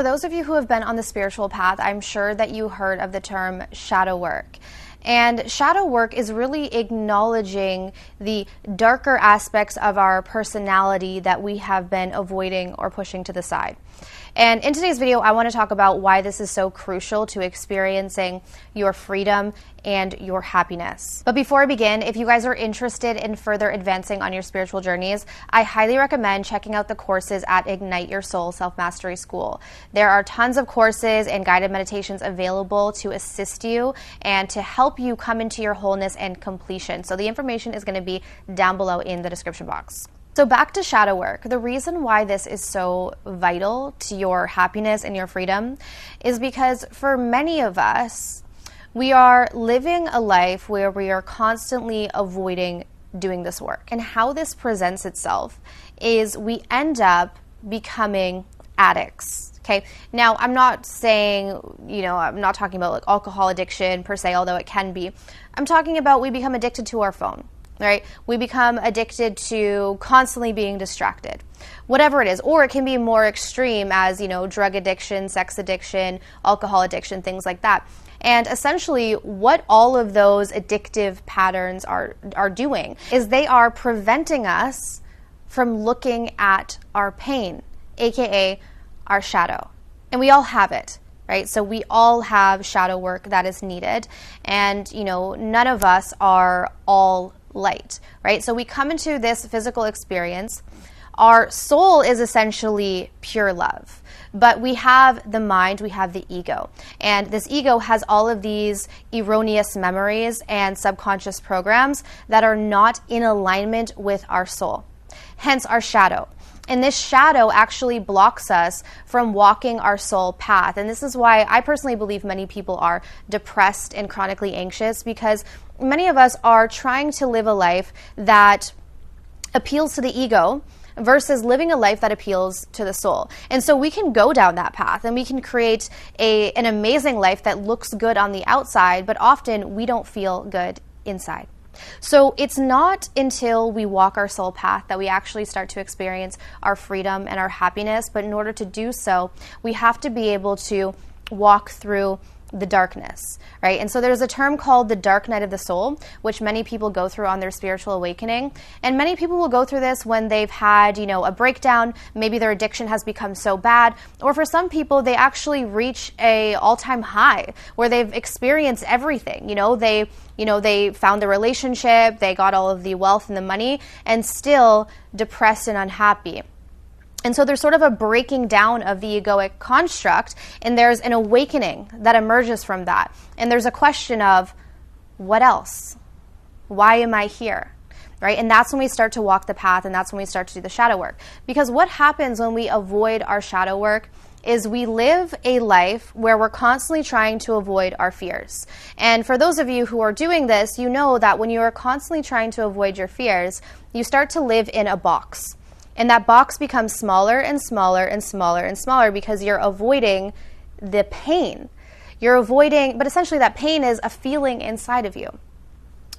For those of you who have been on the spiritual path, I'm sure that you heard of the term shadow work. And shadow work is really acknowledging the darker aspects of our personality that we have been avoiding or pushing to the side. And in today's video, I want to talk about why this is so crucial to experiencing your freedom and your happiness. But before I begin, if you guys are interested in further advancing on your spiritual journeys, I highly recommend checking out the courses at Ignite Your Soul Self-Mastery School. There are tons of courses and guided meditations available to assist you and to help you come into your wholeness and completion. So the information is going to be down below in the description box. So back to shadow work. The reason why this is so vital to your happiness and your freedom is because for many of us, we are living a life where we are constantly avoiding doing this work. And how this presents itself is we end up becoming addicts. Okay. Now, I'm not saying, I'm not talking about like alcohol addiction per se, although it can be. I'm talking about we become addicted to our phone. Right? We become addicted to constantly being distracted, whatever it is, or it can be more extreme as, drug addiction, sex addiction, alcohol addiction, things like that. And essentially what all of those addictive patterns are doing is they are preventing us from looking at our pain, AKA our shadow. And we all have it. Right? So we all have shadow work that is needed. And, none of us are all light, right? So we come into this physical experience. Our soul is essentially pure love, but we have the mind, we have the ego. And this ego has all of these erroneous memories and subconscious programs that are not in alignment with our soul, hence our shadow. And this shadow actually blocks us from walking our soul path. And this is why I personally believe many people are depressed and chronically anxious, because many of us are trying to live a life that appeals to the ego versus living a life that appeals to the soul. And so we can go down that path and we can create an amazing life that looks good on the outside, but often we don't feel good inside. So it's not until we walk our soul path that we actually start to experience our freedom and our happiness. But in order to do so, we have to be able to walk through the darkness, right? And so there's a term called the dark night of the soul, which many people go through on their spiritual awakening. And many people will go through this when they've had, a breakdown, maybe their addiction has become so bad, or for some people, they actually reach a all-time high where they've experienced everything. They found the relationship, they got all of the wealth and the money, and still depressed and unhappy. And so there's sort of a breaking down of the egoic construct, and there's an awakening that emerges from that. And there's a question of, what else? Why am I here? Right? And that's when we start to walk the path, and that's when we start to do the shadow work. Because what happens when we avoid our shadow work is we live a life where we're constantly trying to avoid our fears. And for those of you who are doing this, you know that when you are constantly trying to avoid your fears, you start to live in a box. And that box becomes smaller and smaller and smaller and smaller because you're avoiding the pain. But essentially that pain is a feeling inside of you.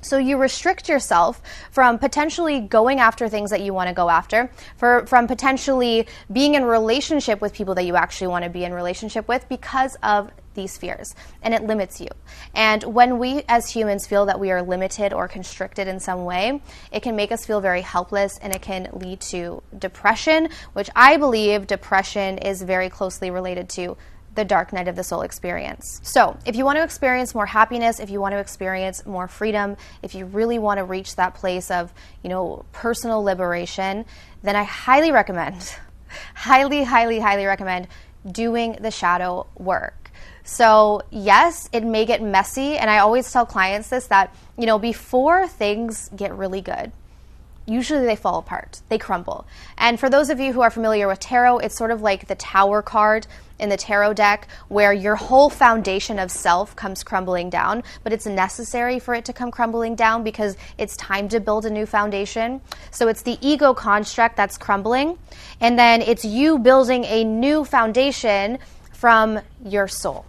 So you restrict yourself from potentially going after things that you want to go after, from potentially being in relationship with people that you actually want to be in relationship with because of these fears, and it limits you. And when we as humans feel that we are limited or constricted in some way, it can make us feel very helpless, and it can lead to depression, which I believe depression is very closely related to the dark night of the soul experience. So if you want to experience more happiness, if you want to experience more freedom, if you really want to reach that place of, personal liberation, then I highly recommend, highly recommend doing the shadow work. So yes, it may get messy, and I always tell clients this, that, before things get really good, usually they fall apart, they crumble. And for those of you who are familiar with tarot, it's sort of like the tower card in the tarot deck, where your whole foundation of self comes crumbling down, but it's necessary for it to come crumbling down because it's time to build a new foundation. So it's the ego construct that's crumbling, and then it's you building a new foundation from your soul.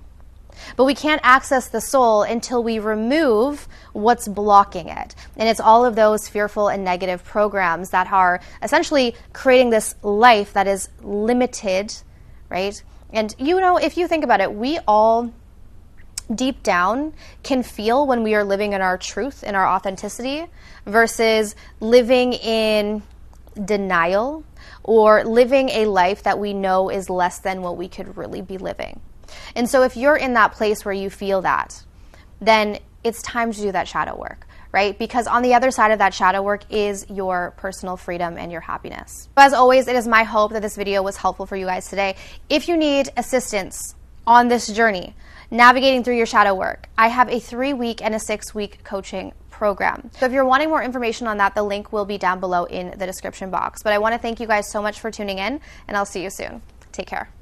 But we can't access the soul until we remove what's blocking it. And it's all of those fearful and negative programs that are essentially creating this life that is limited, right? And you know, if you think about it, we all deep down can feel when we are living in our truth, in our authenticity, versus living in denial or living a life that we know is less than what we could really be living. And so if you're in that place where you feel that, then it's time to do that shadow work, right? Because on the other side of that shadow work is your personal freedom and your happiness. As always, it is my hope that this video was helpful for you guys today. If you need assistance on this journey, navigating through your shadow work, I have a 3-week and a 6-week coaching program. So if you're wanting more information on that, the link will be down below in the description box. But I want to thank you guys so much for tuning in, and I'll see you soon. Take care.